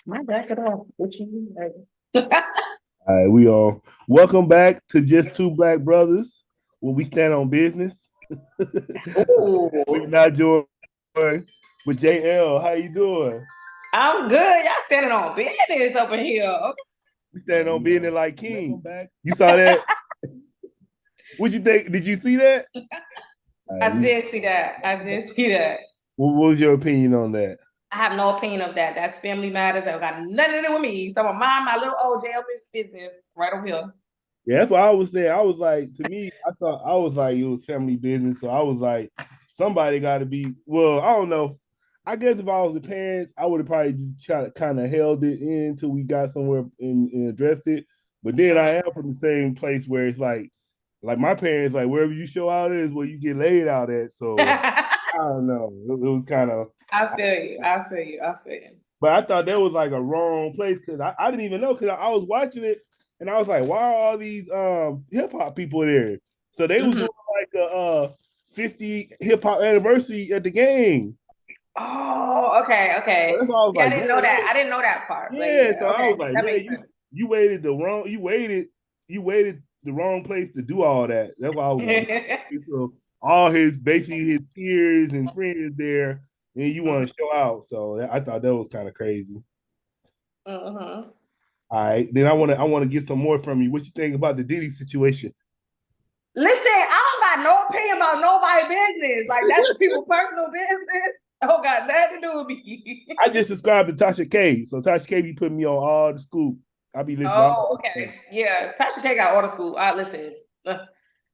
My back it off. What you mean? All right, we all welcome back to Just Two Black Brothers, where we stand on business. We're Ooh, not joined with Jay Elle. How you doing? I'm good. Y'all standing on business over here. We stand on business like King. You saw that? What you think? Did you see that? All right, I did see that. I did see that. what was your opinion on that? I have no opinion of that. That's family matters. That got nothing to do with me. So I mind my little old jail business right over here. Yeah, that's what I was saying. I was like, to me, I thought I was like it was family business. So I was like, somebody got to be. Well, I don't know. I guess if I was the parents, I would have probably just tried to kind of held it in until we got somewhere and addressed it. But then I am from the same place where it's like my parents, like wherever you show out is where you get laid out at. So I don't know. It was kind of. I feel you. I feel you. I feel you. But I thought that was like a wrong place because I didn't even know because I was watching it and I was like, why are all these hip hop people there? So they was Mhm. doing like a 50 hip hop anniversary at the game. Oh, okay, So okay. that's why I was Yeah, I like, didn't know man, that. I didn't know that part. But yeah. So yeah, I was okay. like, That man, makes you sense. you waited the wrong you waited the wrong place to do all that. That's why I was like, so all his basically his peers and friends there, and you want to show out. So I thought that was kind of crazy. Mm-hmm. All right, then I want to get some more from you. What you think about the Diddy situation? Listen, I don't got no opinion about nobody's business. Like that's people's personal business. I don't got nothing to do with me. I just subscribed to Tasha K, so Tasha K be putting me on all the scoop. I be listening. Oh, okay. Yeah. Tasha K got auto school. I listen.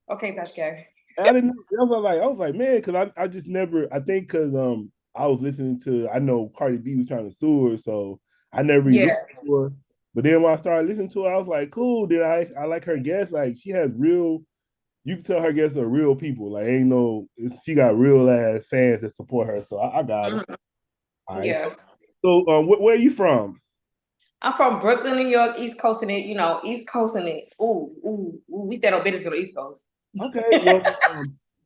Okay, Tasha K. I didn't. I was like, man, because I just never. I think because I was listening to. I know Cardi B was trying to sue her, so I never really Yeah. listened to her. But then when I started listening to her, I was like, cool. Then I like her guests. Like she has real. You can tell her guests are real people. Like ain't no. She got real ass fans that support her. So I got it. Mhm. All right. Yeah. So where are you from? I'm from Brooklyn, New York, East Coasting it, East Coasting it. Ooh, ooh, ooh. We stand on business on the East Coast. Okay, well,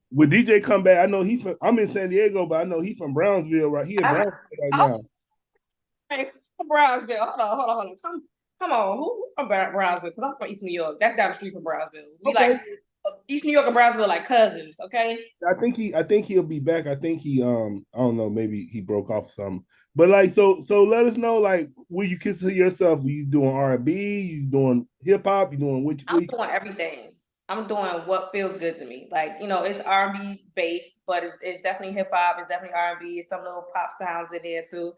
when DJ come back, I know he from. I'm in San Diego, but I know he from Brownsville, right? He in I, Brownsville right oh, now. from Brownsville. Hold on. Come on. Who from Brownsville? Because I'm from East New York. That's down the street from Brownsville. We like Okay, East New York and Brownsville like cousins. Okay. I think he'll be back. I think I don't know, maybe he broke off some. But like, so let us know, like, will you consider yourself? Are you doing R&B? You doing hip hop? You doing which? I'm doing everything. I'm doing what feels good to me. Like, it's R&B based, but it's definitely hip hop. It's definitely R&B. Some little pop sounds in there too.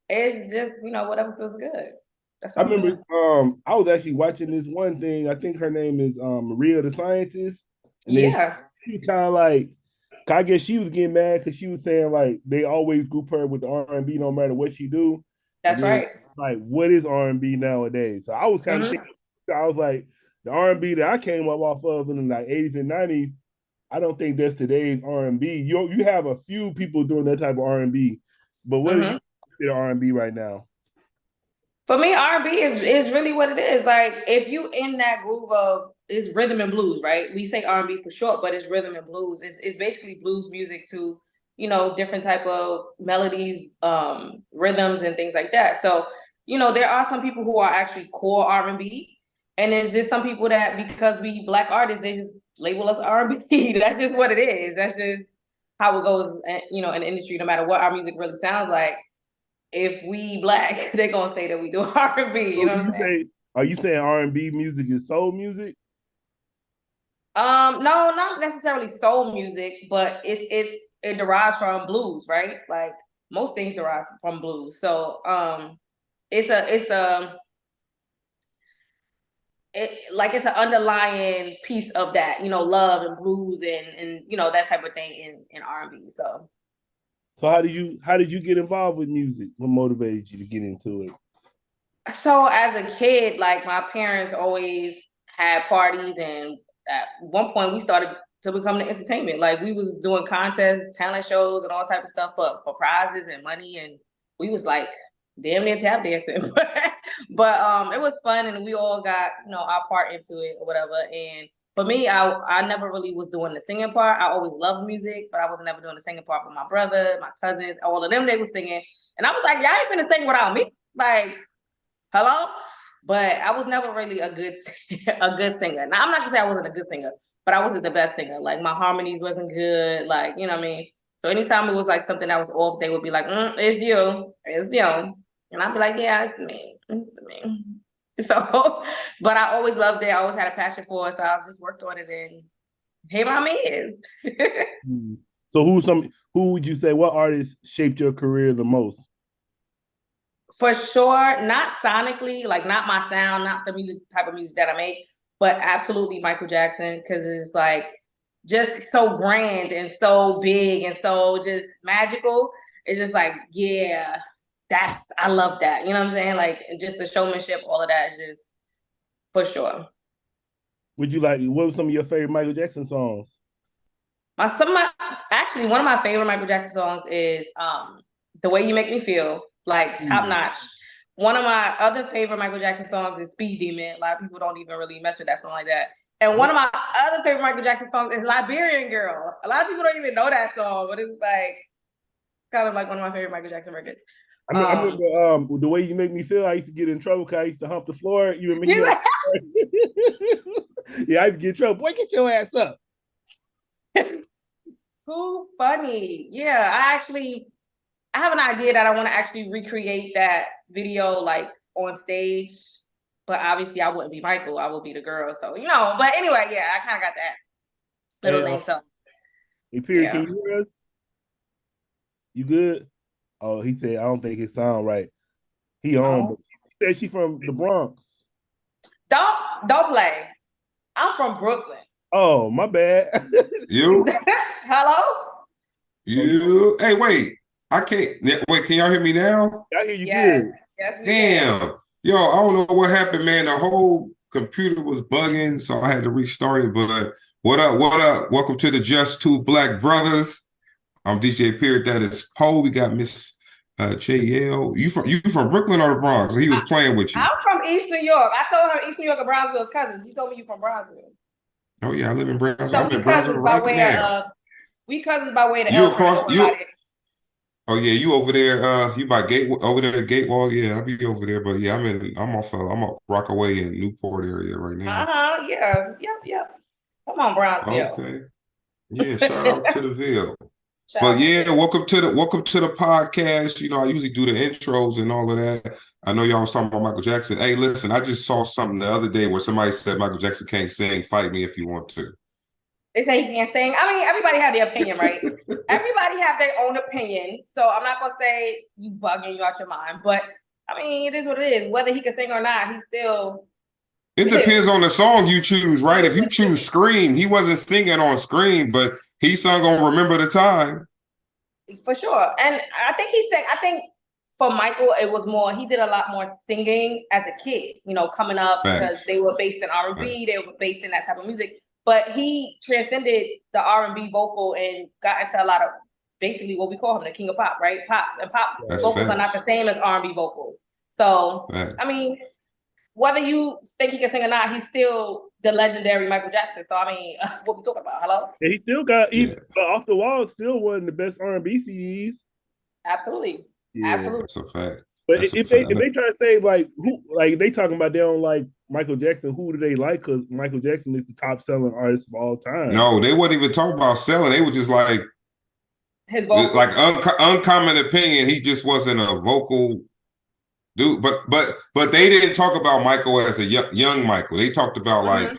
It's just, whatever feels good. That's I all I'm remember doing. I was actually watching this one thing. I think her name is Maria the Scientist, and then Yeah, she was kind of like, I guess she was getting mad because she was saying like they always group her with the R&B no matter what she do, and that's then right. like what is R&B nowadays? So I was kind of thinking, Hmm. I was like the R&B that I came up off of in the like 80s and 90s. I don't think that's today's R&B. You have a few people doing that type of R&B, but what do you Hmm. consider R&B right now? For me, R&B is really what it is. Like if you in that groove of it's rhythm and blues, right? We say R&B for short, but it's rhythm and blues. It's basically blues music to different type of melodies, rhythms, and things like that. So there are some people who are actually core R&B, and there's just some people that because we black artists, they just label us R&B. That's just what it is. That's just how it goes. In the industry, no matter what our music really sounds like if we black, they're gonna say that we do R&B. You So know what I'm saying? are you saying R&B music is soul music? No, not necessarily soul music, but it derives from blues, right? Like most things derive from blues. So it's a it's an underlying piece of that, love and blues and that type of thing in R&B. So So how did you get involved with music? What motivated you to get into it? so as a kid, like my parents always had parties, and at one point we started to become the entertainment. Like we was doing contests, talent shows, and all type of stuff for prizes and money, and we was like damn near tap dancing. But it was fun, and we all got our part into it or whatever. And for me, I never really was doing the singing part. I always loved music, but I was never doing the singing part. But my brother, my cousins, all of them, they was singing, and I was like, y'all ain't finna sing without me, like. Hello? But I was never really a good a good singer. Now I'm not gonna say I wasn't a good singer, but I wasn't the best singer. Like my harmonies wasn't good. Like, you know what I mean? So anytime it was like something that was off, they would be like, it's you. It's you. And I'd be like, yeah, it's me. It's me. So, but I always loved it. I always had a passion for it. So I just worked on it and here my man is. So who would you say, what artist shaped your career the most? For sure, not sonically, like not my sound, not the music type of music that I make, but absolutely Michael Jackson, because it's like just so grand and so big and so just magical. It's just like, yeah, I love that. You know what I'm saying? Like just the showmanship, all of that is just for sure. What were some of your favorite Michael Jackson songs? Actually one of my favorite Michael Jackson songs is The Way You Make Me Feel, like top notch. One of my other favorite Michael Jackson songs is Speed Demon. A lot of people don't even really mess with that song like that. And one of my other favorite Michael Jackson songs is Liberian Girl. A lot of people don't even know that song, but it's like kind of like one of my favorite Michael Jackson records. I remember The Way You Make Me Feel. I used to get in trouble because I used to hump the floor. You remember me? Yeah, I used to get in trouble. Boy, get your ass up. Too funny. Yeah, I have an idea that I want to actually recreate that video like on stage, but obviously I wouldn't be Michael. I would be the girl. So, you know, but anyway, yeah, I kind of got that little thing. So, hey, Period, can you hear us? You good? Oh, he said, I don't think it sound right. He on, but he said she from the Bronx. Don't play. I'm from Brooklyn. Oh, my bad. You? Hello? You? Hey, wait. I can't. Wait, can y'all hear me now? I hear you good. Yes, damn. Can. Yo, I don't know what happened, man. The whole computer was bugging, so I had to restart it. But what up? What up? Welcome to the Just Two Black Brothers. I'm DJ Period. That is Poe. We got Miss Jay Elle. You from Brooklyn or the Bronx? He was playing with you. I'm from East New York. I told him East New York and Brownsville's cousins. He told me you from Brownsville. Oh yeah, I live in Brownsville. So I'm in Brownsville right now. We cousins by way of you across you. Oh yeah, you over there? You by Gate over there at Gatewall? Yeah, I'll be over there. But yeah, I'm off Rockaway in Newport area right now. Yeah. Yep. Come on, Brownsville. Okay. Yeah, shout out to the Ville. But yeah, welcome to the podcast. You know, I usually do the intros and all of that. I know y'all was talking about Michael Jackson. Hey, listen, I just saw something the other day where somebody said Michael Jackson can't sing. Fight me if you want to. They say he can't sing. I mean, everybody have their opinion, right? Everybody have their own opinion. So I'm not gonna say you bugging you out your mind, but I mean, it is what it is. Whether he can sing or not, he's still. It depends on the song you choose, right? If you choose Scream, he wasn't singing on Scream, but he sung on Remember the Time. For sure. And I think for Michael, it was more, he did a lot more singing as a kid, you know, coming up because they were based in R&B, they were based in that type of music. But he transcended the R&B vocal and got into a lot of basically what we call him, the king of pop, right? Pop vocals are not the same as R&B vocals. So, I mean, whether you think he can sing or not, he's still the legendary Michael Jackson. So, I mean, what we talking about? Hello? And he still got, Off the Wall, still one of the best R&B CDs. Absolutely. Yeah, absolutely. That's a fact. But if they try to say, like, who, like, they talking about they don't like Michael Jackson, who do they like? Because Michael Jackson is the top selling artist of all time. No, they wasn't even talking about selling. They were just like, his vocal. Like, uncommon opinion, he just wasn't a vocal dude, but they didn't talk about Michael as a young Michael. They talked about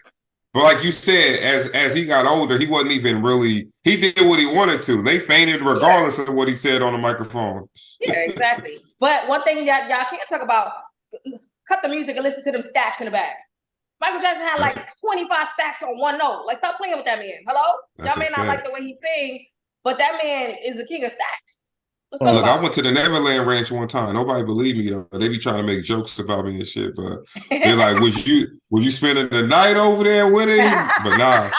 but like you said, as he got older, he wasn't even really. He did what he wanted to. They fainted regardless of what he said on the microphone. Yeah, exactly. But one thing y'all can't talk about: cut the music and listen to them stacks in the back. Michael Jackson had like 25 stacks on one note. Like, stop playing with that man. Hello, y'all may not like the way he sing, but that man is the king of stacks. Look, I went to the Neverland Ranch one time. Nobody believed me though. They be trying to make jokes about me and shit, but they're like, "Was you spending the night over there with him?" But nah.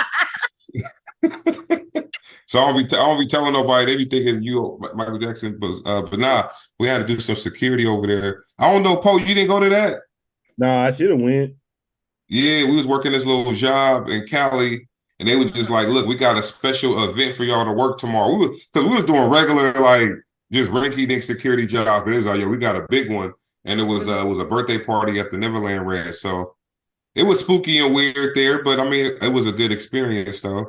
So I don't be telling nobody. They be thinking you Michael Jackson, but nah. We had to do some security over there. I don't know, Poe. You didn't go to that? Nah, I should have went. Yeah, we was working this little job in Cali, and they was just like, "Look, we got a special event for y'all to work tomorrow." Because we was doing regular like. Just rinky-dink security job. But it was like, yo, we got a big one. and it was a birthday party at the Neverland Ranch. So it was spooky and weird there, but I mean, it was a good experience though.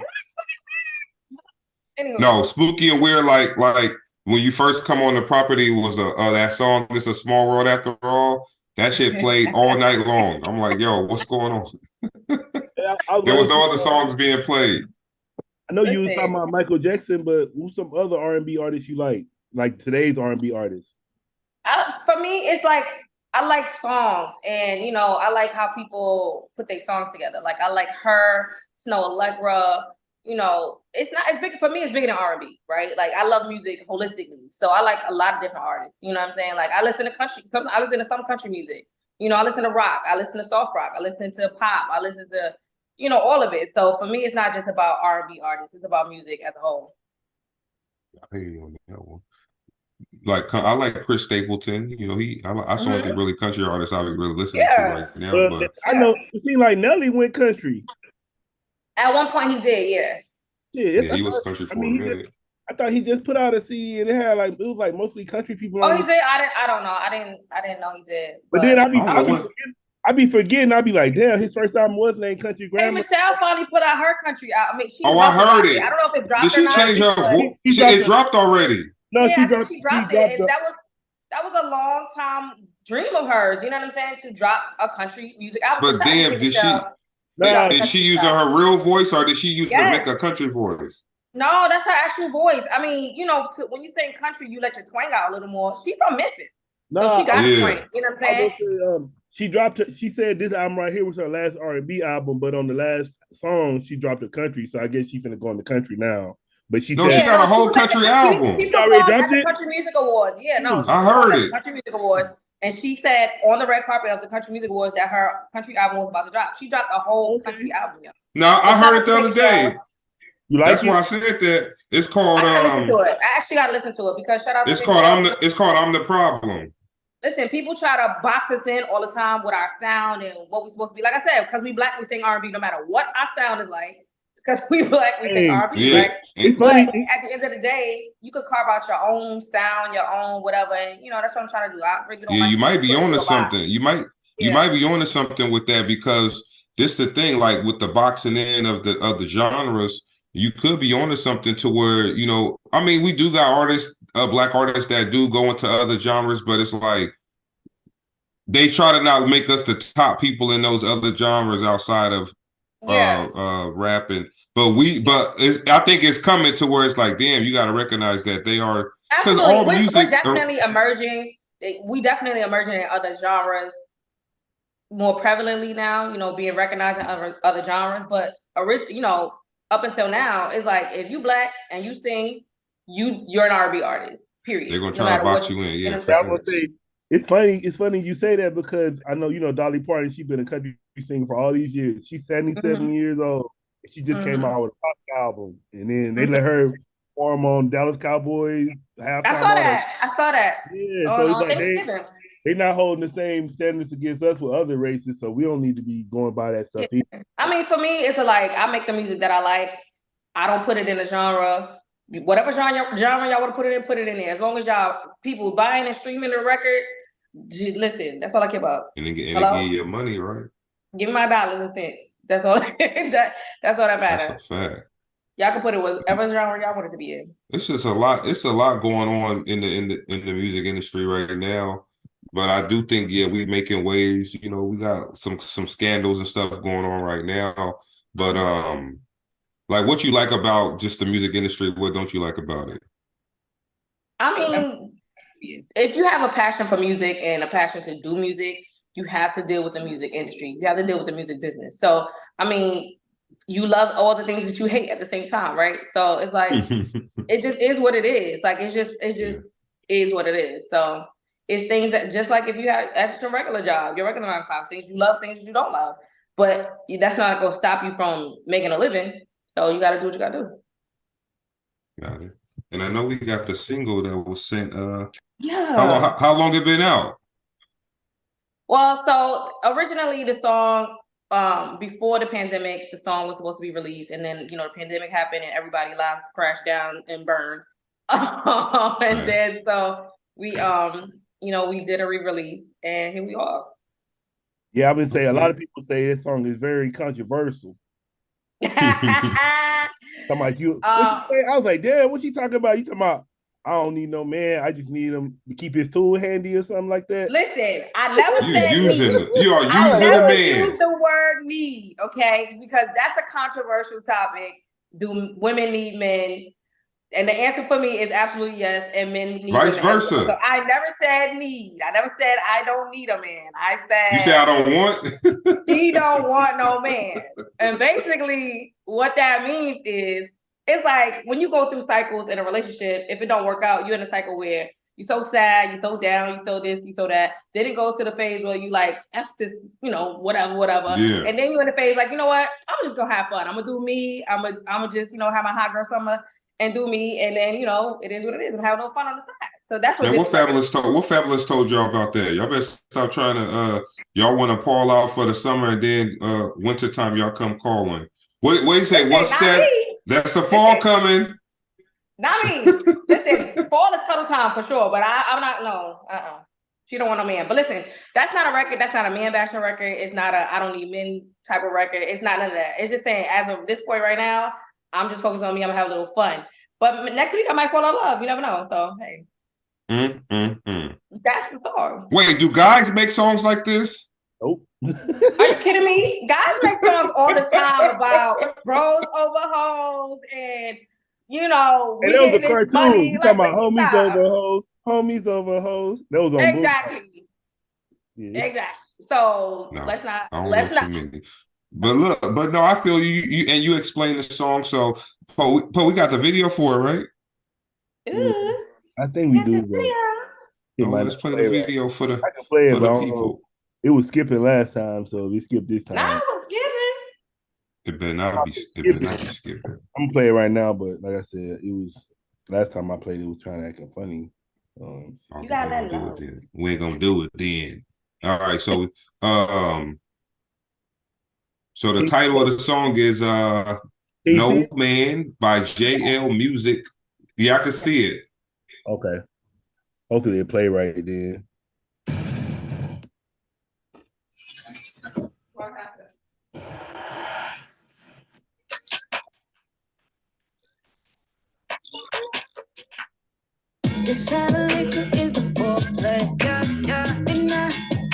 Anyway. No, spooky and weird, like when you first come on the property was that song "It's a Small World After All." That shit played all night long. I'm like, yo, what's going on? There was no other songs being played. I know you was talking about Michael Jackson, but who's some other R&B artists you like today's R&B artists? For me, it's like I like songs, and you know, I like how people put their songs together. Like I like her, Snow Allegra. You know, it's big for me. It's bigger than R&B, right? Like I love music holistically, so I like a lot of different artists. You know what I'm saying? Like I listen to country. I listen to some country music. You know, I listen to rock. I listen to soft rock. I listen to pop. I listen to, you know, all of it. So for me, it's not just about R&B artists. It's about music as a whole. I hear you on that one. Like I like Chris Stapleton. You know, I saw him really country artist I would really listen to right now. But I know it seemed like Nelly went country. At one point, he did, yeah. Yeah, he was country for a minute. I thought he just put out a CD and it was like mostly country people. Oh, he did. I don't know. I didn't know he did. But then I be forgetting. I be like, damn, his first album was named Country Grammar. Hey, Michelle finally put out her country album. I mean, I heard it. I don't know if it dropped. Did she change her voice? It dropped already. No, yeah, she dropped it. And that was a long time dream of hers. You know what I'm saying? To drop a country music album. But damn, did she use her real voice or did she use to make a country voice? No, that's her actual voice. I mean, you know, when you sing country, you let your twang out a little more. She's from Memphis. So she got a twang. You know what I'm saying? She said this album right here was her last R&B album, but on the last song, she dropped the country. So I guess she's finna go in the country now. But she said, she got a whole country album. She already dropped it? Country Music Awards. Yeah, no. I heard it. Country Music Awards. And she said on the red carpet of the Country Music Awards that her country album was about to drop. She dropped a whole country album. Y'all. No, I heard it the other day. That's why I said that. It's called. I actually got to listen to it because shout out. It's called I'm the Problem. Listen, people try to box us in all the time with our sound and what we're supposed to be. Like I said, because we black, we sing R&B no matter what our sound is like. It's because we black, we sing R&B, right? It's funny. But at the end of the day, you could carve out your own sound, your own whatever. And, you know, that's what I'm trying to do. I really don't you might be on to something. You might be on to something with that because this is the thing, like with the boxing in of the genres, you could be on to something to where, you know, I mean, we do got artists, black artists that do go into other genres, but it's like they try to not make us the top people in those other genres outside of rapping. But I think it's coming to where it's like, damn, you got to recognize that they are, because all music. We're definitely emerging. We definitely emerging in other genres more prevalently now, you know, being recognized in other genres. But you know, up until now, it's like if you black and you sing, you're an R&B artist. Period. They're gonna try to box you in. Yeah, I would say it's funny. It's funny you say that because I know, you know, Dolly Parton. She's been a country singer for all these years. She's 77 years old. She just came out with a pop album, and then they let her perform on Dallas Cowboys halftime. I saw that. Yeah, so it's like they're not holding the same standards against us with other races, so we don't need to be going by that stuff either. I mean, for me, it's like I make the music that I like. I don't put it in a genre. Whatever genre y'all want to put it in there. As long as y'all people buying and streaming the record, listen, that's all I care about. And then give you your money, right? Give me my dollars and cents. That's all. That's all that matters. That's a fact. Y'all can put it whatever genre y'all want it to be in. It's just a lot. It's a lot going on in the music industry right now. But I do think, we making waves. You know, we got some scandals and stuff going on right now. But like, what you like about just the music industry? What don't you like about it? I mean, if you have a passion for music and a passion to do music, you have to deal with the music industry. You have to deal with the music business. So, I mean, you love all the things that you hate at the same time, right? So it's like, it just is what it is. Like, it's just is what it is. So it's things that, just like if you had a regular job, your regular 9 to 5, things you love, things you don't love, but that's not going to stop you from making a living. So you got to do what you got to do. Got it. And I know we got the single that was sent. Yeah. How long it been out? Well, so originally the song, before the pandemic, the song was supposed to be released, and then, you know, the pandemic happened and everybody's lives crashed down and burned. Then so we we did a re-release, and here we are. Yeah, I've been saying a lot of people say this song is very controversial. I'm like, what you say? I was like, damn, what you talking about? You talking about I don't need no man, I just need him to keep his tool handy or something like that. Listen, I never you said using need. you are I using never a man. used the word need, okay? Because that's a controversial topic. Do women need men? And the answer for me is absolutely yes, and men need Vice women. versa. So I never said need. I never said I don't need a man. I said you say I don't want. he don't want no man. And basically, what that means is it's like when you go through cycles in a relationship. If it don't work out, you're in a cycle where you're so sad, you're so down, you're so this, you're so that. Then it goes to the phase where you like F this, whatever. Yeah. And then you're in the phase like, you know what? I'm just gonna have fun. I'm gonna do me. I'm gonna just have my hot girl summer and do me, and then it is what it is. I'm having no fun on the side. So that's what. Man, what Fabulous told y'all about that? Y'all better stop trying to. Y'all want to Paul out for the summer, and then wintertime y'all come calling. What do you say? What's that? Me. That's the fall coming. Not me. Listen, fall is cuddle time for sure, but I'm not. No, She don't want no man. But listen, that's not a record. That's not a man bashing record. It's not a I don't need men type of record. It's not none of that. It's just saying as of this point right now, I'm just focused on me. I'm gonna have a little fun. But next week I might fall in love. You never know. So hey. That's the song. Wait, do guys make songs like this? Nope. Are you kidding me? Guys make songs all the time about bros over hoes and we and that was a cartoon. Money. You talking about homies over hoes? Homies over hoes. That was on exactly. Yeah. Exactly. So let's not. But look, no, I feel you and you explained the song. So, we got the video for it, right? Yeah. I think we do. Let's play the video for the I can play it, for the people. It was skipping last time, so we skipped this time. Nah, it was skipping. It better not be skipping. I'm gonna play it right now, but like I said, it was last time I played. It was trying to act funny. You gotta let it know. We ain't gonna do it then. All right, so so the title of the song is No Man by Jay Elle Music. Yeah, I can see it. Okay. Hopefully it play right then. What happened? The shadow liquor is the foreplay. And I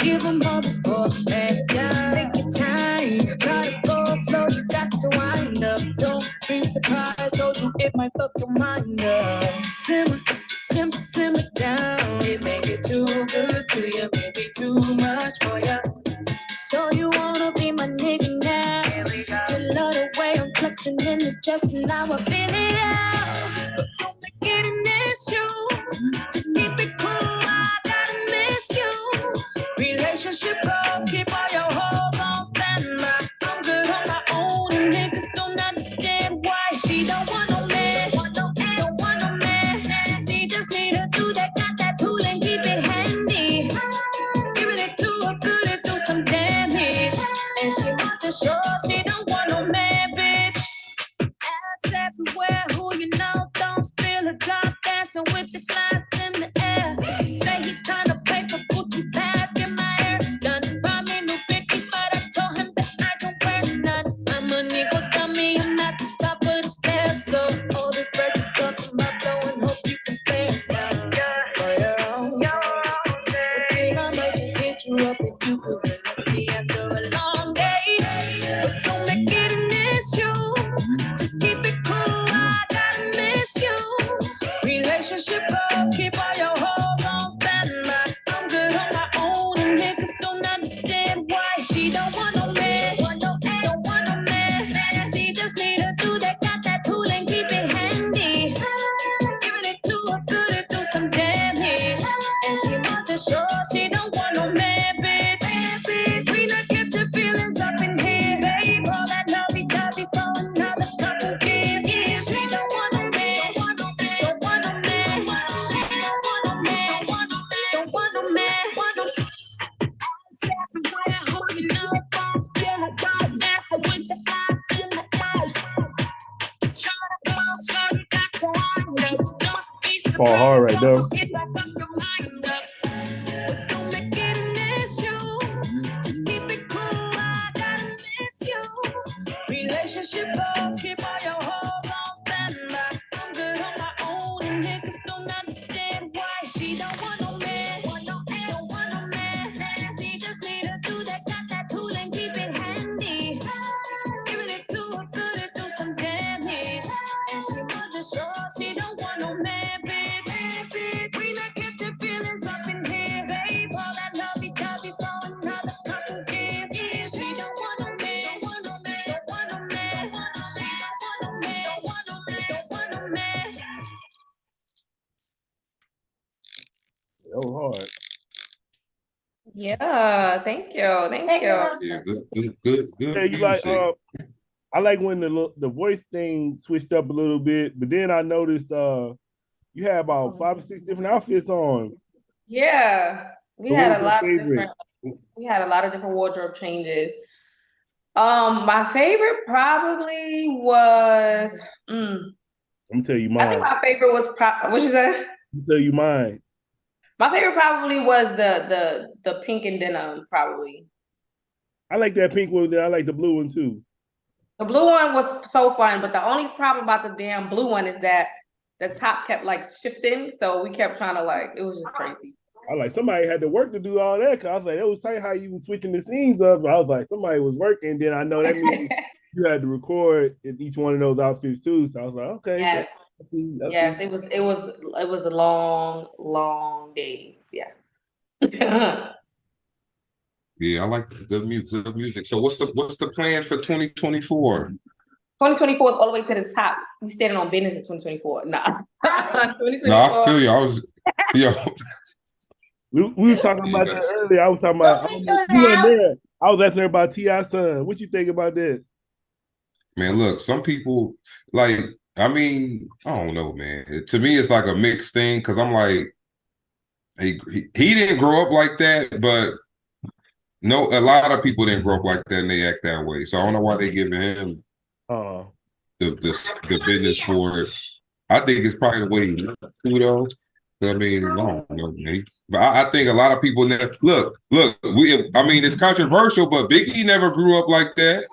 give them all this foreplay. Take your time, try to go slow. You got to wind up. Don't be surprised, told you it might fuck your mind up. Simmer down. It may get too good to you, maybe too much for you. So you wanna be my nigga now? You love the way I'm flexing in this dress and now I feel it out. But don't make it an issue. Just keep it cool. I gotta miss you. Relationship goals, keep all your hoes on standby. I'm good on my own and niggas don't understand why she don't want no man. Don't want no man. She just need a dude that got that tool and keep it handy. Giving it to her good and do some damage. And she want the show, she don't want no man, bitch. Ass everywhere, who you know don't spill a drop, dancing with the flies in the air. Say he tryna pay for Gucci pads, get my hair done. Buy me new Vicky, but I told him that I don't wear none. I'm a nigga dummy, I'm at the top of the stairs. So all this bread you talking about blowing, hope you can spare some for your own. But still I might just hit you up if you could let me after a long day. But don't make it an issue. Just keep it cool, I gotta miss you. Relationship goals, keep all your hoes on standby. I'm good on my own and niggas don't understand why she don't want no man. Don't want no man. She just need a dude that got that tool and keep it handy. Giving it to her good and do some damage. And she want the show, she don't want no man, bitch. We not get your feelings up in here. Save all that lovey-dovey for another couple years. She don't want no man. Don't want no man. She don't want no man. Don't want no man. Everywhere, who you know, don't spill a drop, dancing with the eyes in the eye. Try to go slow, you got to wind up. Don't be Fall hard right surprised, there. don't get back up your mind up. relationship goes, keep all your hoes on standby. I'm good on my own, and niggas don't understand why she don't want no man. Don't want no man. She just need a dude that got that tool and keep it handy. Giving it to her good and do some damage. And she was just sure she don't want no man, bitch. We not get your feelings up in here. Save all that lovey-dovey for another couple years. She don't want no man. Don't want no man. Don't want no man. She don't want no man. Don't want no man. Don't want no man. Oh, hard. Yeah, thank you. Thank you. Yeah, good Yeah, you like I like when the voice thing switched up a little bit, but then I noticed you had about 5 or 6 different outfits on. Yeah. We So had what a was lot your of different wardrobe changes. My favorite probably was I'm gonna tell you I mine. think my favorite was what you say? I'm gonna tell you mine. My favorite probably was the pink and denim, probably. I like that pink one. I like the blue one too. The blue one was so fun, but the only problem about the damn blue one is that the top kept like shifting, so we kept trying to it was just crazy. I like somebody had to work to do all that. Cause I was like, it was tight how you was switching the scenes up. I was like, somebody was working. Then I know that means you had to record in each one of those outfits too. So I was like, okay. Yes. Yes, it was a long days. Yes. Yeah, I like good music. So what's the plan for 2024? 2024 is all the way to the top. We standing on business in 2024. Nah. 2024. No, I feel you. we was talking about that earlier. I was talking about you weren't there. I was asking her about T.I.'s son. What you think about that? Man, look, some people I don't know, man. To me, it's like a mixed thing because I'm like, he didn't grow up like that, but no, a lot of people didn't grow up like that and they act that way. So I don't know why they giving him the business for it. I think it's probably the way he looks too, though. I mean, I don't know, man. But I think a lot of people look. It's controversial, but Biggie never grew up like that.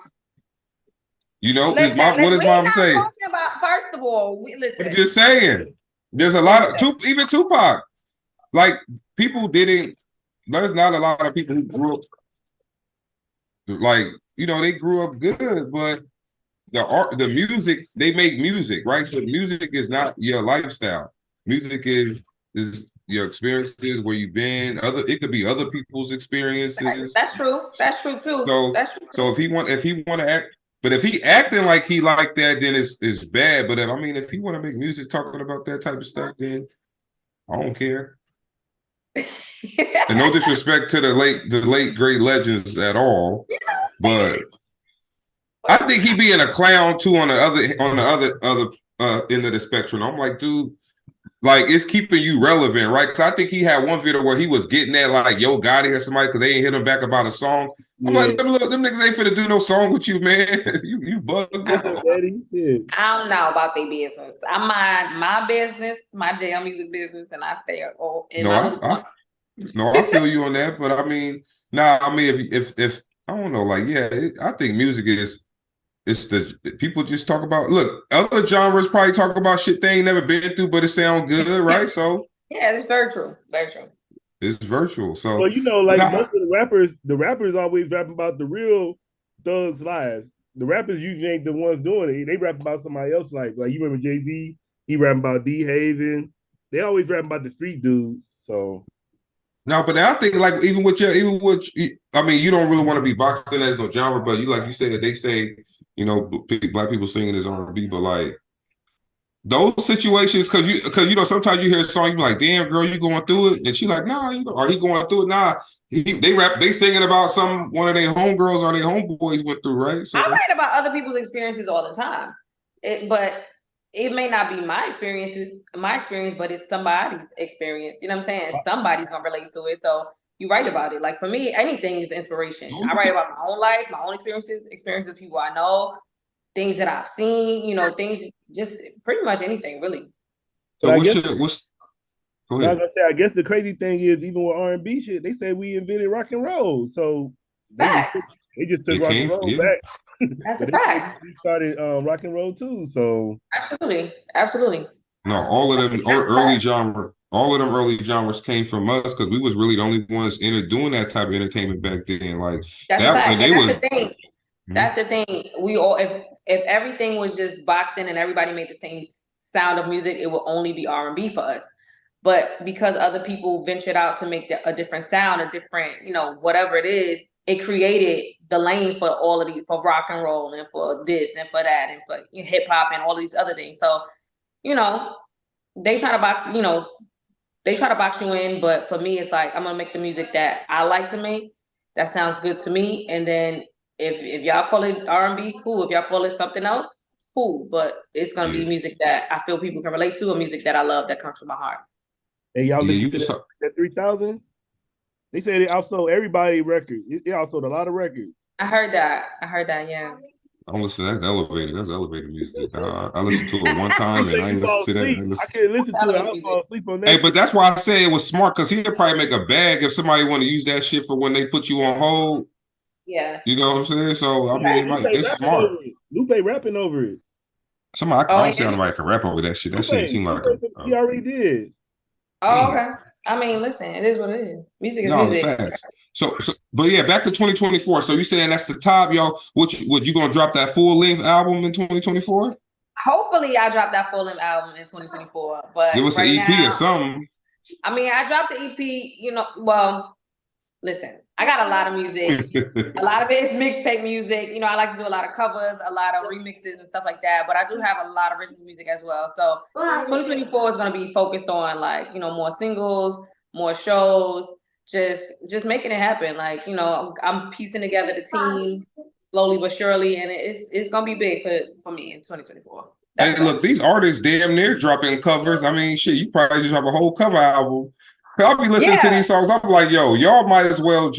You know, what does mom say? First of all, listen. I'm just saying. There's a lot of even Tupac. Like people didn't. There's not a lot of people who grew up they grew up good, but the music, they make music, right? So music is not your lifestyle. Music is your experiences, where you've been. It could be other people's experiences. That's true. That's true too. So if he want to act, but if he acting like he like that, then it's bad. But if he want to make music talking about that type of stuff, then I don't care. And no disrespect to the late great legends at all, but I think he being a clown too on the other end of the spectrum. I'm like, dude, like it's keeping you relevant, right? Because I think he had one video where he was getting at like Yo Gotti or somebody because they ain't hit him back about a song. I'm like, them niggas ain't finna do no song with you, man. you bugged out. I don't know about their business. I mind my business, my Jay Elle music business, and I stay in I feel you on that, but if I don't know, I think music is people just talk about. Look, other genres probably talk about shit they ain't never been through, but it sounds good, right? So yeah, it's very true, very true. It's virtual, so most of the rappers always rap about the real thugs' lives. The rappers usually ain't the ones doing it. They rap about somebody else's life. Like you remember Jay-Z, he rapping about D Haven. They always rap about the street dudes. So. No, but I think even with you don't really want to be boxing as no genre, but you said they say, black people singing is R&B, but like those situations, because sometimes you hear a song, you be like, damn girl, you going through it, and she like, nah, or he going through it, nah. They singing about one of their homegirls or their homeboys went through, right? So I write about other people's experiences all the time, but it may not be my experience, but it's somebody's experience. You know what I'm saying? Somebody's gonna relate to it. So you write about it. Like for me, anything is inspiration. I write about my own life, my own experiences of people I know, things that I've seen, things, just pretty much anything, really. So go ahead. I guess the crazy thing is, even with R&B shit, they say we invented rock and roll. So they just took rock and roll back. That's a fact. We started rock and roll too. So absolutely. No, all of them all of them early genres came from us because we was really the only ones doing that type of entertainment back then. Like that's that, a fact. and they and was. That's the thing. Mm-hmm. That's the thing. We all, if everything was just boxed in and everybody made the same sound of music, it would only be R&B for us. But because other people ventured out to make a different sound, a different, whatever it is, it created the lane for all of these, for rock and roll and for this and for that and for hip hop and all these other things. So, they try to box you in, but for me, it's like, I'm gonna make the music that I like to make, that sounds good to me. And then if y'all call it R&B, cool. If y'all call it something else, cool. But it's gonna be music that I feel people can relate to, and music that I love, that comes from my heart. And y'all listen to that 3000? They said it outsold everybody record. It outsold a lot of records. I heard that, yeah. I don't listen to that. That's elevator music. I listened to it one time and I ain't listened to that. I can't listen to it. I'll fall asleep on that. Hey, but that's why I say it was smart, because he'll probably make a bag if somebody want to use that shit for when they put you on hold. Yeah. You know what I'm saying? So I mean, it's smart. Lupe rapping over it. I don't see anybody can rap over that shit. That shit seemed like he already did. Oh, okay. I mean, listen, it is what it is. Music is music. Facts. So, but yeah, back to 2024. So you saying that's the top, yo? What you gonna drop that full length album in 2024? Hopefully, I drop that full length album in 2024. But give us an EP or something. I mean, I dropped the EP. Well, listen, I got a lot of music. A lot of it is mixtape music. I like to do a lot of covers, a lot of remixes and stuff like that. But I do have a lot of original music as well. So 2024 is going to be focused on more singles, more shows, just making it happen. I'm piecing together the team slowly but surely, and it's going to be big for me in 2024. Hey, look, these artists damn near dropping covers. I mean, shit, you probably just have a whole cover album. I'll be listening to these songs. I'm like, yo, y'all might as well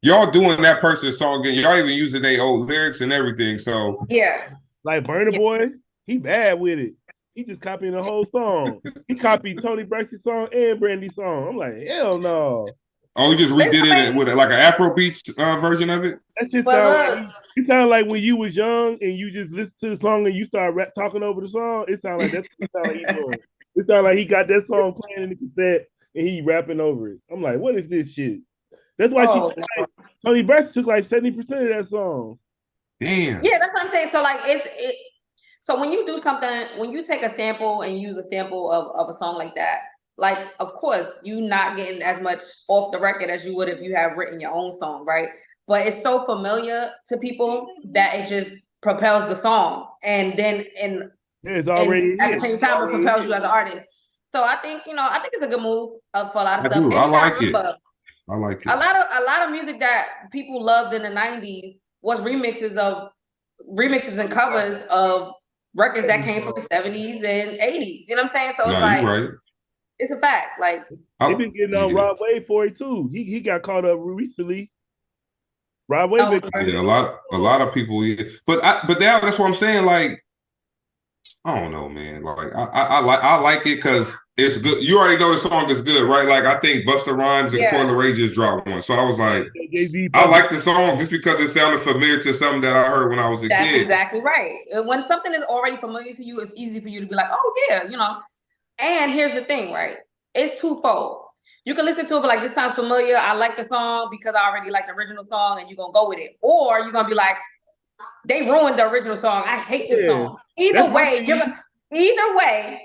y'all doing that person's song and y'all even using their old lyrics and everything. So like Burna Boy, he bad with it. He just copying the whole song. He copied Tony Braxton's song and Brandy's song. I'm like, hell no. Oh, he just redid it with like an Afrobeats version of it. That shit sound like when you was young and you just listen to the song and you start talking over the song. It sound like that's what he's doing. It sound like he got that song playing in the cassette and he rapping over it. I'm like, what is this shit? That's why Tony Braxton took like 70% of that song. Damn. Yeah, that's what I'm saying. So so when you do something, when you take a sample and use a sample of a song like that, of course, you not getting as much off the record as you would if you have written your own song, right? But it's so familiar to people that it just propels the song. And then it's already at the same time, it propels you as an artist. So I think it's a good move for a lot of stuff. I like it. I like it. A lot of music that people loved in the 90s was remixes and covers of records that came from the 70s and 80s. You know what I'm saying? So right. It's a fact. They've been getting on Rod Wave for it too. He got caught up recently. Rod Wave. A lot of people. Yeah. But now that's what I'm saying. I don't know, man. I like it because it's good. You already know the song is good, right? I think Busta Rhymes and Coi Leray just dropped one. So I was like, I like the song just because it sounded familiar to something that I heard when I was a kid. That's exactly right. When something is already familiar to you, it's easy for you to be like, oh yeah, And here's the thing, right? It's twofold. You can listen to it, but this sounds familiar. I like the song because I already like the original song, and you're gonna go with it. Or you're gonna be like, they ruined the original song. I hate this song. Either way,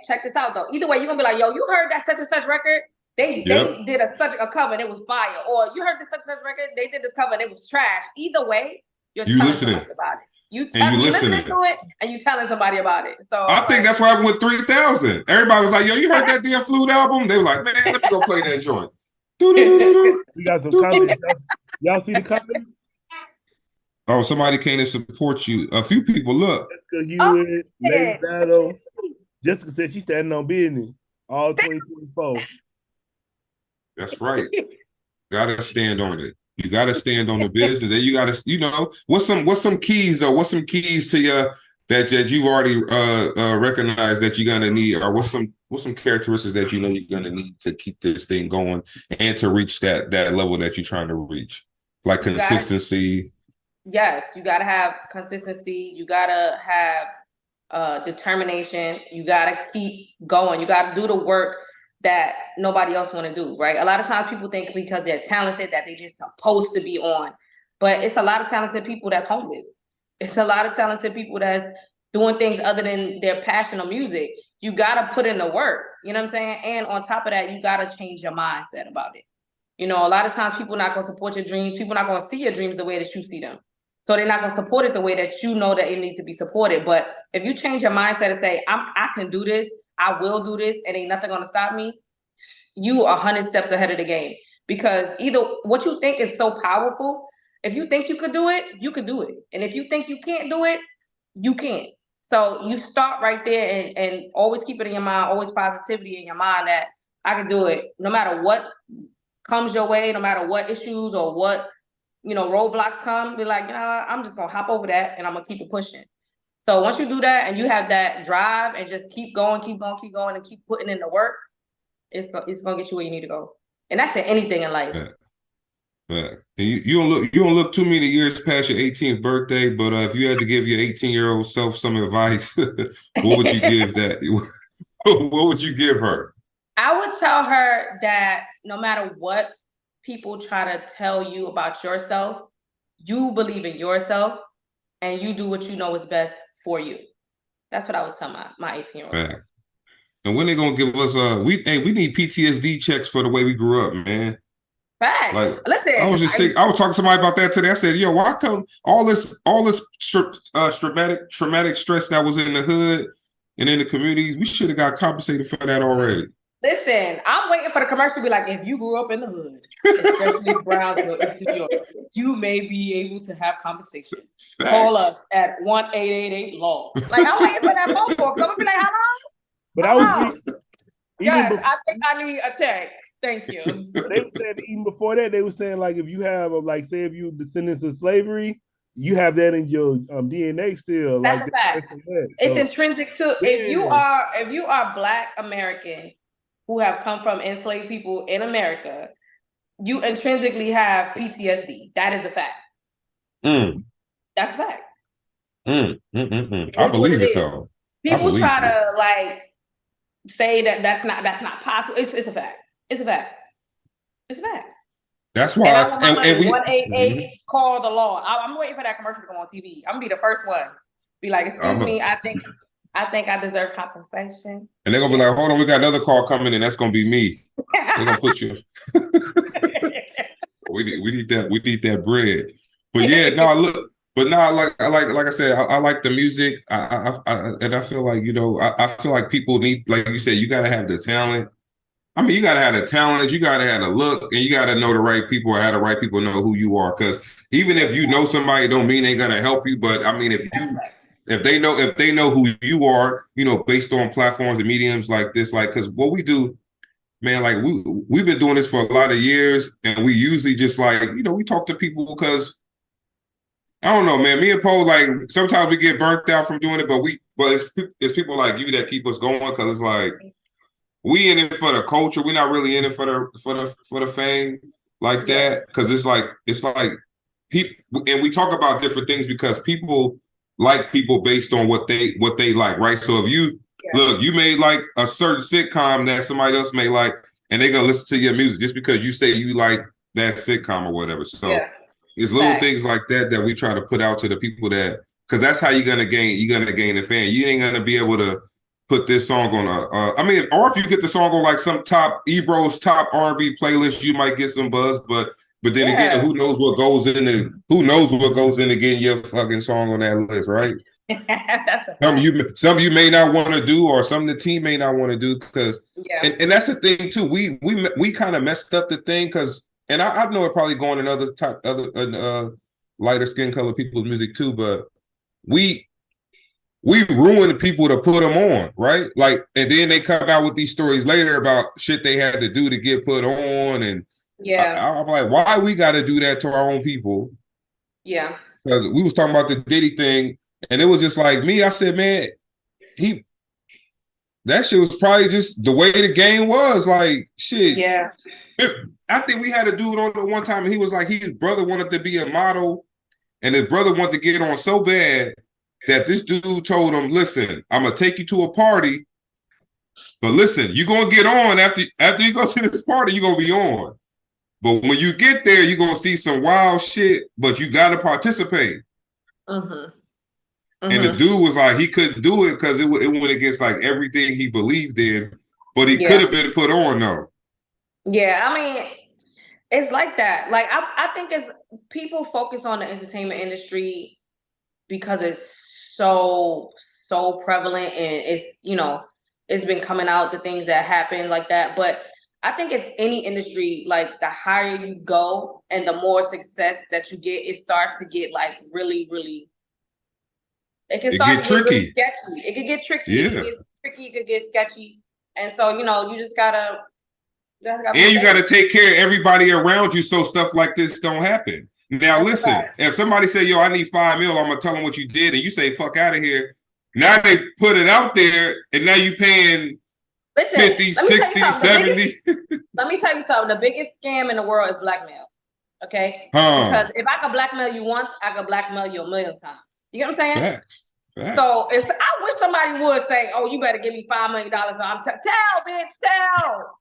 check this out though. Either way, you're gonna be like, yo, you heard that such and such record? They did such a cover and it was fire. Or you heard this such and such record, they did this cover and it was trash. Either way, you're telling somebody about it. You listening to it and you telling somebody about it. So I think that's why I went 3000. Everybody was like, yo, you heard that damn Flute album? They were like, man, let me go play that joint. We got some comments. Y'all see the comments? Oh, somebody came to support you. A few people, look. Jessica Hewitt, Lady Battle. Jessica said she's standing on business all 2024. That's right. Gotta stand on it. You gotta stand on the business. And you gotta, what's some keys though? What's some keys to your that you've already recognized that you're gonna need, or what's some characteristics that you're gonna need to keep this thing going and to reach that level that you're trying to reach? Like consistency. yes, you gotta have consistency. You gotta have determination. You gotta keep going. You gotta do the work that nobody else want to do, right? A lot of times people think because they're talented that they just supposed to be on, but it's a lot of talented people that's homeless. It's a lot of talented people that's doing things other than their passion or music. You gotta put in the work, you know what I'm saying? And on top of that, you gotta change your mindset about it. You know, a lot of times people not gonna support your dreams. People not gonna see your dreams the way that you see them. So they're not gonna support it the way that you know that it needs to be supported. But if you change your mindset and say, I can do this, I will do this, and ain't nothing gonna stop me, you are 100 steps ahead of the game. Because either what you think is so powerful, if you think you could do it, you could do it. And if you think you can't do it, you can't. So you start right there and always keep it in your mind, always positivity in your mind that I can do it no matter what comes your way, no matter what issues or what, you know, roadblocks come. Be like, you know, I'm just gonna hop over that and I'm gonna keep it pushing. So once you do that and you have that drive and just keep going, and keep putting in the work, it's gonna get you where you need to go. And that's in anything in life. And you don't look too many years past your 18th birthday, but if you had to give your 18-year-old self some advice, what would you give that? What would you give her? I would tell her that no matter what people try to tell you about yourself, you believe in yourself and you do what you know is best for you. That's what I would tell my 18-year-old. And when they gonna give us we need PTSD checks for the way we grew up, man. Fact. Like, listen, I was talking to somebody about that today. I said, yo, why come all this traumatic stress that was in the hood and in the communities, we should have got compensated for that already. Listen, I'm waiting for the commercial to be like, if you grew up in the hood, especially Brownsville, you may be able to have compensation. Facts. Call us at 1-888-LAW. Like, I'm waiting for that phone call. I'm gonna be like, how long? But I was yes, I think I need a check. Thank you. They were saying even before that, they were saying like if you have like say if you descendants of slavery, you have that in your DNA still. That's like a fact. It's intrinsic to if you are Black American who have come from enslaved people in America, you intrinsically have PTSD. That is a fact. That's a fact. I believe it though. People try to like say that's not possible. It's a fact. It's a fact. It's a fact. That's why. And we 188 call the law. I'm waiting for that commercial to go on TV. I'm gonna be the first one. Be like, excuse me, I think I deserve compensation. And they're gonna be like, hold on, we got another call coming in. That's gonna be me. They're gonna put you. we need that bread. But yeah, no, look. But no, like I said, I like the music. And I feel like, you know, I feel like people need, like you said, you gotta have the talent. I mean, you gotta have the talent, you gotta have the look, and you gotta know the right people or have the right people know who you are. Because even if you know somebody, don't mean they're gonna help you. But I mean, if they know who you are, you know, based on platforms and mediums like this, like, because what we do, man, like we've been doing this for a lot of years, and we usually just like, you know, we talk to people because I don't know, man. Me and Poe, like sometimes we get burnt out from doing it, but it's people like you that keep us going because it's like we in it for the culture. We're not really in it for the fame like that because it's like people, and we talk about different things because people like people based on what they like, right? So if you look, you may like a certain sitcom that somebody else may like, and they're gonna listen to your music just because you say you like that sitcom or whatever. So it's little things like that we try to put out to the people that, because that's how you're gonna gain the fan. You ain't gonna be able to put this song on I mean, or if you get the song on like some top Ebro's top R&B playlist, you might get some buzz, but then again, who knows what goes into getting your fucking song on that list, right? Some you may not want to do, or some the team may not want to do, because and that's the thing too. We kind of messed up the thing because, and I know it probably going in other lighter skin color people's music too, but we ruined people to put them on, right? Like, and then they come out with these stories later about shit they had to do to get put on, and I'm like, why we got to do that to our own people? Yeah, because we was talking about the Diddy thing, and it was just like me. I said, man, that shit was probably just the way the game was. Like, shit. Yeah. I think we had a dude on the one time, and he was like, his brother wanted to be a model, And his brother wanted to get on so bad that this dude told him, listen, I'm going to take you to a party, but listen, you're going to get on after you go to this party, you're going to be on. But when you get there, you're going to see some wild shit, but you got to participate. And the dude was like, he couldn't do it because it went against like everything he believed in, but he could have been put on though. Yeah, I mean, it's like that. Like I think it's people focus on the entertainment industry because it's so prevalent and it's, you know, it's been coming out, the things that happen like that. But I think it's any industry, like the higher you go and the more success that you get, it starts to get like really, really, it can start to get really sketchy. It could get tricky. Yeah. It could get tricky, it could get sketchy. And so, you know, you just gotta and you gotta take care of everybody around you so stuff like this don't happen. Now listen, if somebody say, yo, I need $5 million, I'm gonna tell them what you did, and you say, fuck out of here. Now they put it out there, and now you paying 50, 60, 70. Let me tell you something. The biggest scam in the world is blackmail. Okay? Because if I could blackmail you once, I could blackmail you a million times. You get what I'm saying? Facts. So if I wish somebody would say, oh, you better give me $5 million. I'm tell, bitch, tell.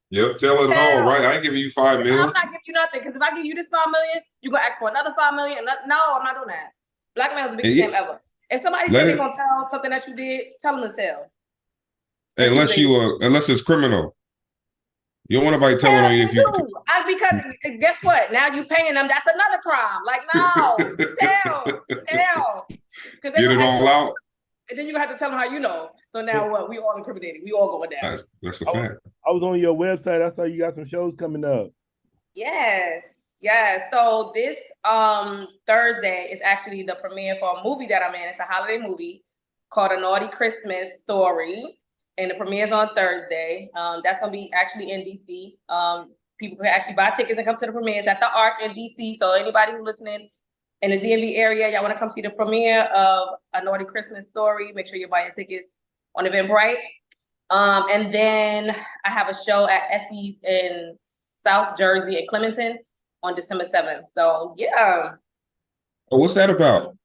Yep, tell it all, right? I ain't giving you $5 million. I'm not giving you nothing, because if I give you this $5 million, you're gonna ask for another $5 million. No, I'm not doing that. Blackmail is the biggest scam ever. If somebody says they're gonna tell something that you did, tell them to tell. Unless it's criminal. You don't want nobody telling on you if you because guess what? Now you paying them, that's another crime. Like, no, tell. Get it all out. And then you have to tell them how you know. So now what? We all incriminated. We all going down. That's a fact. I was on your website. I saw you got some shows coming up. Yes. So this Thursday is actually the premiere for a movie that I'm in. It's a holiday movie called A Naughty Christmas Story. And the premiere is on Thursday. That's going to be actually in DC. People can actually buy tickets and come to the premiere. It's at the Arc in DC. So anybody who's listening in the DMV area, y'all want to come see the premiere of A Naughty Christmas Story, make sure you buy your tickets on Eventbrite. And then I have a show at Essie's in South Jersey and Clementon on December 7th. So yeah. What's that about?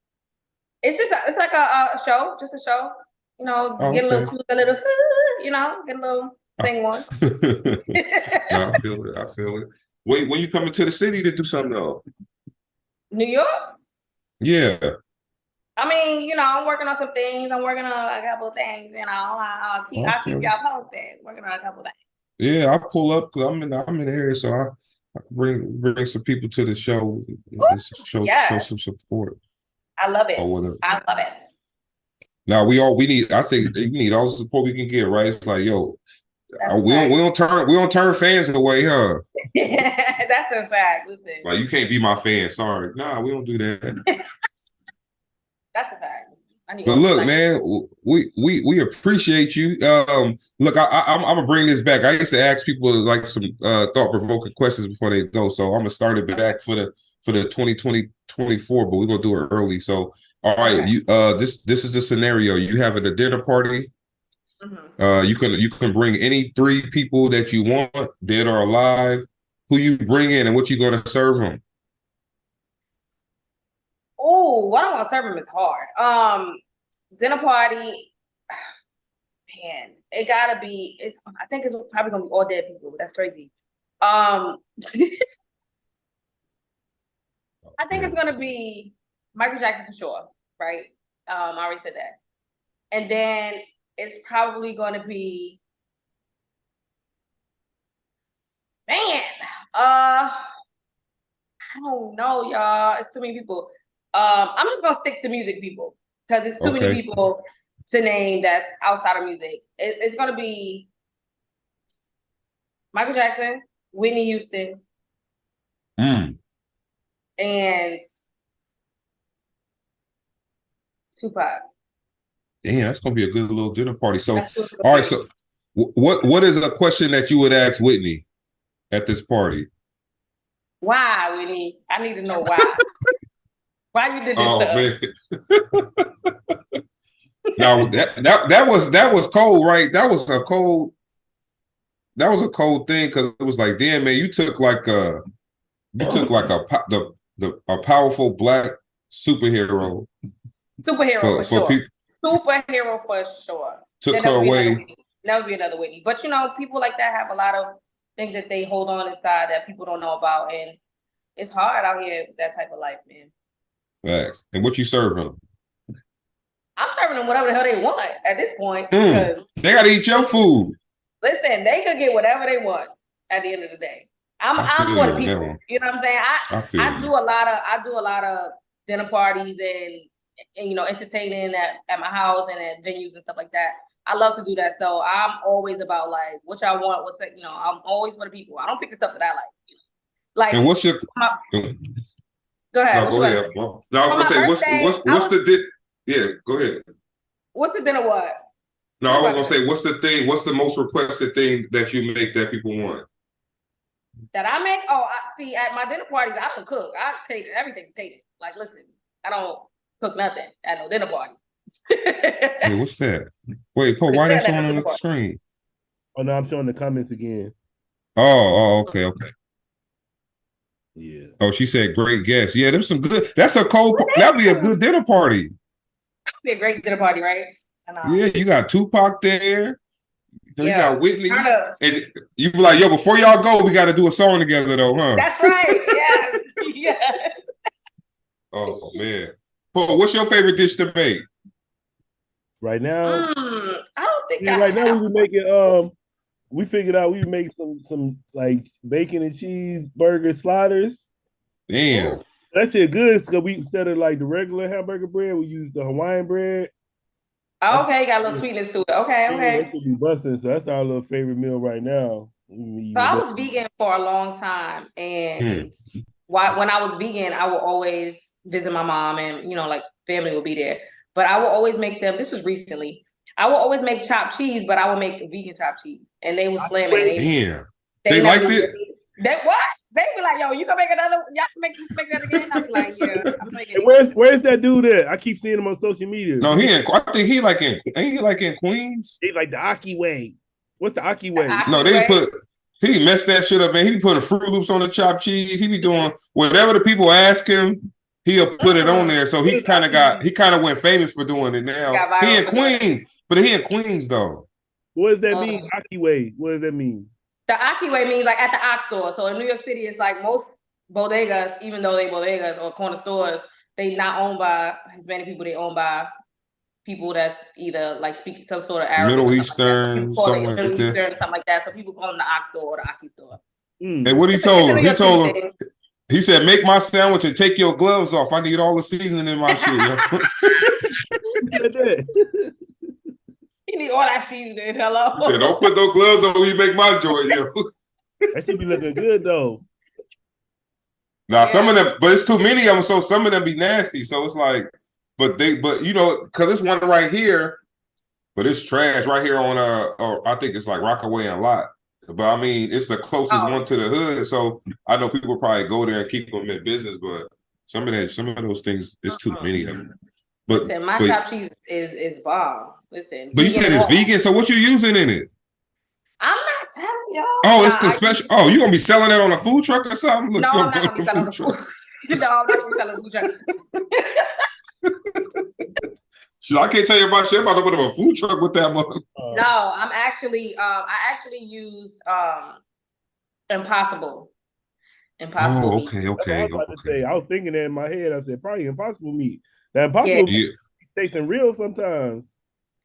It's like a show, just a show. You know, get a little, you know, get a little thing one. No, I feel it. Wait, when you coming to the city to do something else? New York? Yeah. I mean, you know, I'm working on some things. I'm working on a couple of things, you know. I'll keep y'all posted. Working on a couple of things. Yeah, I'll pull up because I'm in the area, so I can bring some people to the show. Show some support. I love it. I love it. Now we need. I think we need all the support we can get. Right? It's like, yo, we don't turn fans away, huh? That's a fact. Listen, like, you can't be my fan. Sorry, nah, we don't do that. That's a fact. But look, man, we appreciate you. Look, I'm gonna bring this back. I used to ask people like some thought-provoking questions before they go, so I'm gonna start it back for the 2024, but we're gonna do it early. So, all right, you this is the scenario. You having a dinner party. You can bring any 3 people that you want, dead or alive. Who you bring in and what you gonna serve them? Oh, what I'm gonna serve them is hard. Dinner party, man, it gotta be. I think it's probably gonna be all dead people. That's crazy. I think it's gonna be Michael Jackson for sure, right? I already said that. And then it's probably gonna be, man. I don't know, y'all. It's too many people. I'm just gonna stick to music people because it's too many people to name that's outside of music. It's gonna be Michael Jackson, Whitney Houston, and Tupac. Damn, that's gonna be a good little dinner party. So, all right. So, what is a question that you would ask Whitney at this party? Why, Whitney? I need to know why. Why you did this to us? Now that was cold, right? That was a cold thing because it was like, damn, man, you took like the a powerful black superhero. Superhero for sure. People, superhero for sure. Took her away. Never be another Whitney. But you know, people like that have a lot of things that they hold on inside that people don't know about, and it's hard out here with that type of life, man. Facts. And what you serving them? I'm serving them whatever the hell they want at this point because they gotta eat your food. Listen, they could get whatever they want at the end of the day. I'm for the people. You know what I'm saying? I do a lot of dinner parties and you know, entertaining at my house and at venues and stuff like that. I love to do that. So I'm always about like what y'all want, you know, I'm always for the people. I don't pick the stuff that I like. You know? Like, and what's your go ahead. No, go ahead. No, I was gonna say what's go ahead. What's the dinner what? No, I was gonna say what's the most requested thing that you make that people want? That I make? Oh, see, at my dinner parties, I don't cook. I cater, everything's catered. Like, listen, I don't cook nothing at no dinner party. Hey, what's that? Wait, Paul, why they showing on the screen? Oh no, I'm showing the comments again. Oh, okay. Yeah. Oh, she said great guest. Yeah, there's some good. That's a cold. That'd be a good dinner party. That'd be a great dinner party, right? Yeah, you got Tupac there. You got Whitney. And you be like, yo, before y'all go, we got to do a song together, though, huh? That's right. Yeah. Oh man, Paul, what's your favorite dish to make? Right now, I don't think. Right now we making. We figured out we make some like bacon and cheese burger sliders. Damn, that shit good because we instead of like the regular hamburger bread, we use the Hawaiian bread. Okay, got a little sweetness to it. Okay. That should be busting. So that's our little favorite meal right now. So I was vegan for a long time, and when I was vegan, I would always visit my mom, and you know, like family would be there. But I would always make them. This was recently. I would always make chopped cheese, but I would make vegan chopped cheese, and they would slam it. They liked it. They what? They be like, "Yo, you gonna make another? Y'all can make that again?" I'm like, "Yeah, I'm making it." Where's that dude at? I keep seeing him on social media. No, I think he like in Queens. He like the Aki way. What's the Aki way? No, he messed that shit up, man. He be putting Fruit Loops on the chopped cheese. He be doing whatever the people ask him. He'll put it on there. So he kind of went famous for doing it now. He in Queens, but he in Queens though. What does that mean? Aki way. What does that mean? The Aki way means like at the Ox store. So in New York City, it's like most bodegas, even though they bodegas or corner stores, they not owned by Hispanic people. They owned by people that's either like speak some sort of Arabic, Middle Eastern, something like that. So people call them the Ox store or the Aki store. And what he told him, he said, "Make my sandwich and take your gloves off. I need all the seasoning in my shit." You need all that seasoning. Hello. He said, "Don't put those gloves on when you make my joint, yo." That should be looking good though. Now some of them, but it's too many of them, so some of them be nasty. So it's like, but you know, because it's one right here, but it's trash right here on I think it's like Rockaway and Lot. But I mean, it's the closest one to the hood, so I know people probably go there and keep them in business. But some of those things, it's too many of them. But listen, my chopped cheese is bomb. Listen, but you said it's vegan, so what you using in it? I'm not telling y'all. Oh, it's the special. You gonna be selling that on a food truck or something? Look, no, I'm not gonna be selling on a food truck. No, I'm not gonna be selling on a food truck. Shit, I can't tell you about shit about to put up a food truck with that mother. No, I actually use Impossible. Oh, okay. I was about to say, I was thinking that in my head. I said probably Impossible meat. That Impossible meat tasting real sometimes.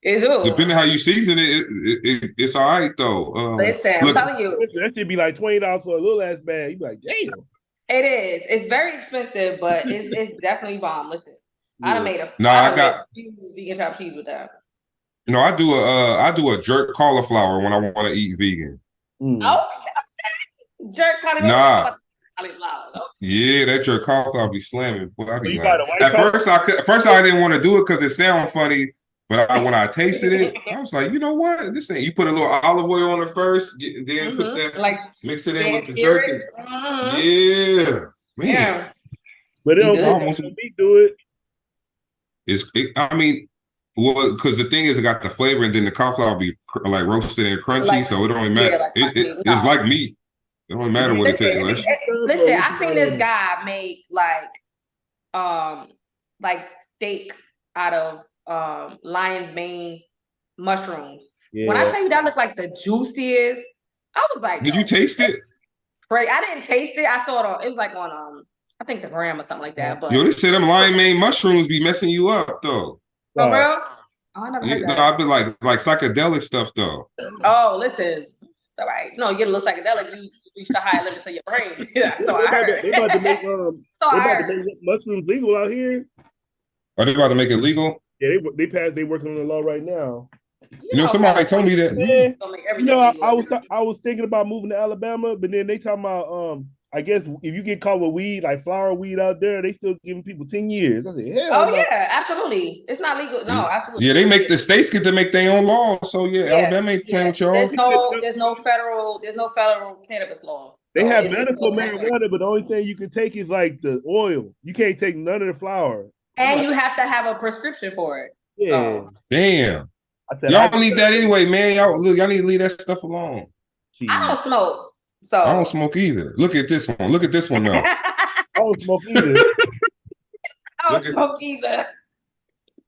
It's all. Depending how you season it, it's all right though. Listen, I'm telling you, that should be like $20 for a little ass bag. You be like, damn. It is. It's very expensive, but it's definitely bomb. Listen. I done made a vegan chopped cheese with that. No, I do a jerk cauliflower when I want to eat vegan. Okay. Jerk cauliflower. Nah. Yeah, that jerk cauliflower be slamming. Boy, I be like, at first I didn't want to do it because it sounded funny, but when I tasted it, I was like, you know what? This ain't. You put a little olive oil on it first, then put that, mix it in with the jerk. Yeah, man. Yeah. But it don't almost do it. I mean, well, because the thing is, it got the flavor, and then the cauliflower be roasted and crunchy, so it don't even matter. It's like meat. It don't matter what it tastes like. Listen, I seen this guy make like steak out of lion's mane mushrooms. Yeah. When I tell you that looked like the juiciest, I was like, did you taste it? Right. I didn't taste it. I saw it on, it was like on I think the gram or something like that. But they said them lion mane mushrooms be messing you up though. For real? Oh, I never heard that. No, I've been like psychedelic stuff though. Oh, listen. It's all right. No, you get a little psychedelic, you reach the higher limits of your brain. Yeah, so they about to make mushrooms legal out here. Are they about to make it legal? Yeah, they passed. They working on the law right now. You know, somebody told me that. Yeah. I was thinking about moving to Alabama, but then they talking about I guess if you get caught with weed, like flower weed out there, they still giving people 10 years. I said, hell no. Yeah, absolutely. It's not legal. No, absolutely. Yeah, they make the states get to make their own law. So Alabama ain't playing with y'all. There's no federal cannabis law. They have medical marijuana, but the only thing you can take is like the oil. You can't take none of the flower. And you have to have a prescription for it. Yeah. So. Damn. Y'all don't need that anyway, man. Y'all need to leave that stuff alone. Jeez. I don't smoke. So I don't smoke either. Look at this one. Look at this one now. I don't smoke either. I don't smoke either.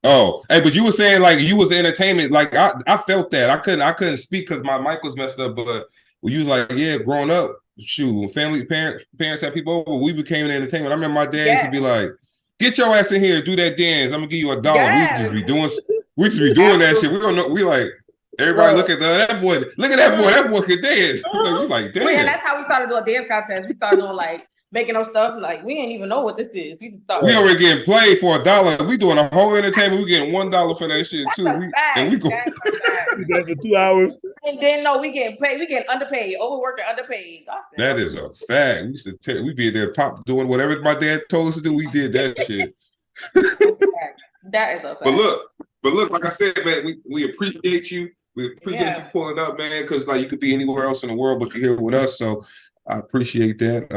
Oh, hey, but you were saying like you was entertainment. Like I felt that. I couldn't speak because my mic was messed up. But you was like, yeah, growing up, shoot, parents had people over. We became an entertainment. I remember my dad used to be like, get your ass in here, do that dance. I'm gonna give you $1. Yes. We just be doing that shit. We don't know. We like. Everybody look at that boy. Look at that boy. That boy can dance. You like, damn. And that's how we started doing dance contests. We started doing like making up stuff. Like we didn't even know what this is. We already getting played for $1. We doing a whole entertainment. We getting $1 for that shit too. We go for 2 hours. And then we getting paid. We getting underpaid, overworked, and underpaid. That is a fact. We used to we be there doing whatever my dad told us to do. We did that shit. That is a fact. But look, like I said, man, we appreciate you. We appreciate you pulling up, man, because like you could be anywhere else in the world, but you're here with us. So I appreciate that.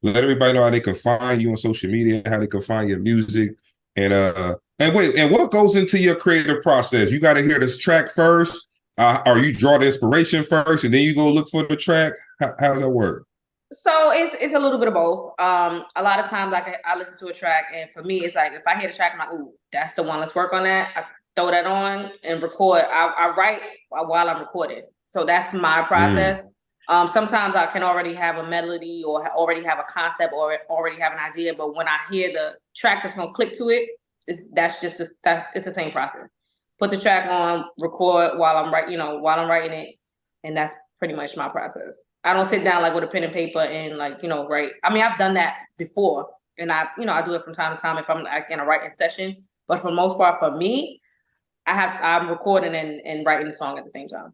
Let everybody know how they can find you on social media, how they can find your music, and what goes into your creative process? You got to hear this track first, or you draw the inspiration first, and then you go look for the track. How does that work? So it's a little bit of both. A lot of times, like I listen to a track, and for me, it's like if I hear the track, I'm like, ooh, that's the one. Let's work on that. I throw that on and record. I write while I'm recording, so that's my process. Sometimes I can already have a melody or already have a concept or already have an idea, but when I hear the track that's gonna click to it, it's the same process. Put the track on, record while I'm writing it, and that's pretty much my process. I don't sit down like with a pen and paper and write. I mean, I've done that before, and I do it from time to time if I'm like in a writing session. But for the most part, for me, I'm recording and writing the song at the same time.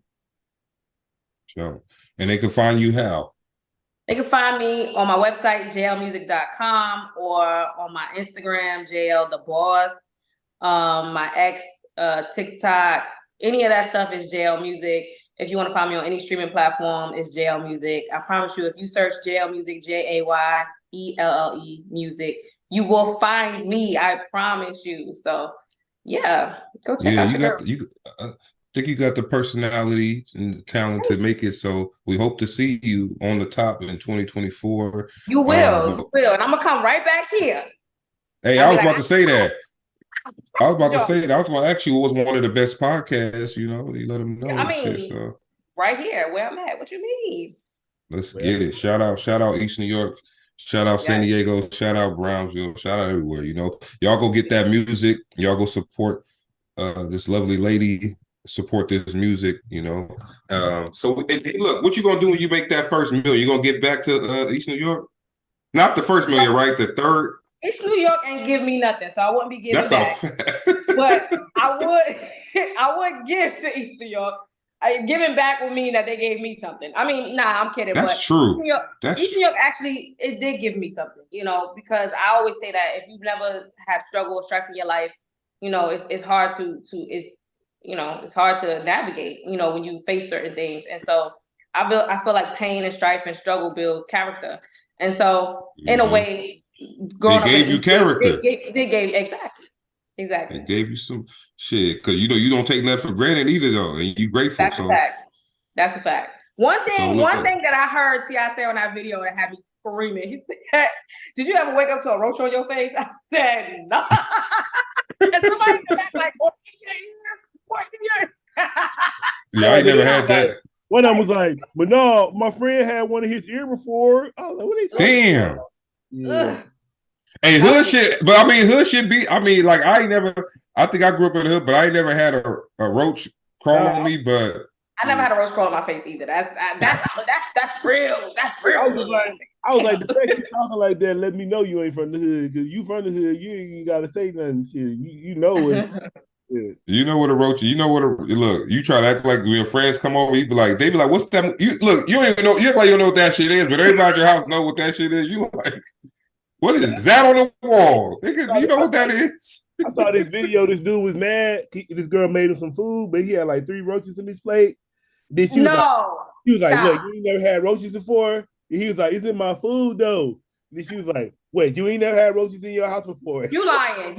Sure. And they can find you how? They can find me on my website, jayellemusic.com, or on my Instagram, Jay Elle the Boss. My ex, TikTok, any of that stuff is Jay Elle Music. If you want to find me on any streaming platform, it's Jay Elle Music. I promise you, if you search Jay Elle Music, JAYELLE Music, you will find me. I promise you. So, yeah, go check out I think you got the personality and the talent to make it. So we hope to see you on the top in 2024. You will, and I'm gonna come right back here. Hey, I was about to say that. I was going to ask you what was one of the best podcasts, you let them know. I mean, right here where I'm at. What you mean? Let's get it. Shout out East New York. Shout out San Diego. Shout out Brownsville. Shout out everywhere, Y'all go get that music. Y'all go support this lovely lady. Support this music, So look, what you going to do when you make that first million? You going to give back to East New York? Not the first million, right? The third? East New York ain't give me nothing, so I wouldn't be giving back. But I would give to East New York. Giving back would mean that they gave me something. I mean, nah, I'm kidding. That's true. East New York actually, it did give me something, because I always say that if you've never had struggle or strife in your life, it's hard it's hard to navigate, when you face certain things. And so I feel like pain and strife and struggle builds character. And so in a way, growing up, they gave you character. They gave exactly. They gave you some shit because you don't take nothing for granted either though, and you grateful. That's a fact. That's a fact. One thing that I heard T.I. say on that video that had me screaming. He said, "Did you ever wake up to a roach on your face?" I said, "No." And somebody in the back like, "What you Yeah, I ain't never had that. One of them was like, but no, my friend had one in his ear before. I was like, what are they talking Damn. about? Yeah. Hey, hood shit, but I mean, hood shit be, I mean, like, I think I grew up in the hood, but I ain't never had a roach crawl on me, but. I never had a roach crawl on my face either. That's real. That's real. I was like, the fact you talking like that, let me know you ain't from the hood. Because you from the hood, you ain't got to say nothing. Shit. You know it. Yeah. You know what a roach, look, you try to act like when your friends come over, they be like, what's that? You don't even know, you act like you don't know what that shit is, but everybody at your house know what that shit is. You like, what is that on the wall? Nigga, you know what that is? I saw this video, this dude was mad. This girl made him some food, but he had like 3 roaches in his plate. Then she was like, look, you ain't never had roaches before? And he was like, it's in my food though. And then she was like, wait, you ain't never had roaches in your house before? You lying.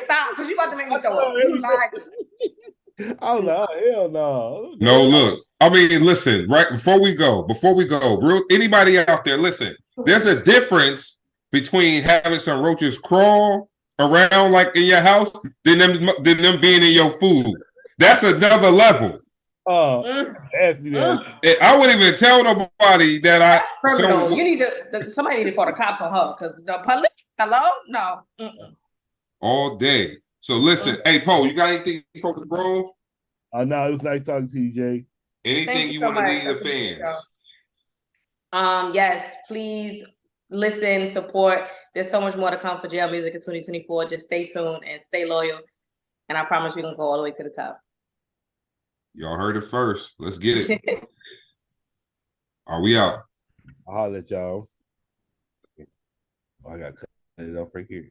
Stop, because you about to make me throw up. You lying. I was like, oh, hell no. No, look, I mean, listen, right before we go, anybody out there, listen, there's a difference between having some roaches crawl around like in your house than them being in your food. That's another level. I wouldn't even tell nobody that criminal. You need to. Somebody need to call the cops on her because the police. Hello, no. All day. So listen, hey Poe, you got anything for the bro? No, it was nice talking to you, Jay. Anything you want to leave the fans? Yes, please listen, support. There's so much more to come for Jay Elle Music in 2024. Just stay tuned and stay loyal, and I promise we're gonna go all the way to the top. Y'all heard it first. Let's get it. Are we out? I'll holler at y'all. I got to cut it off right here.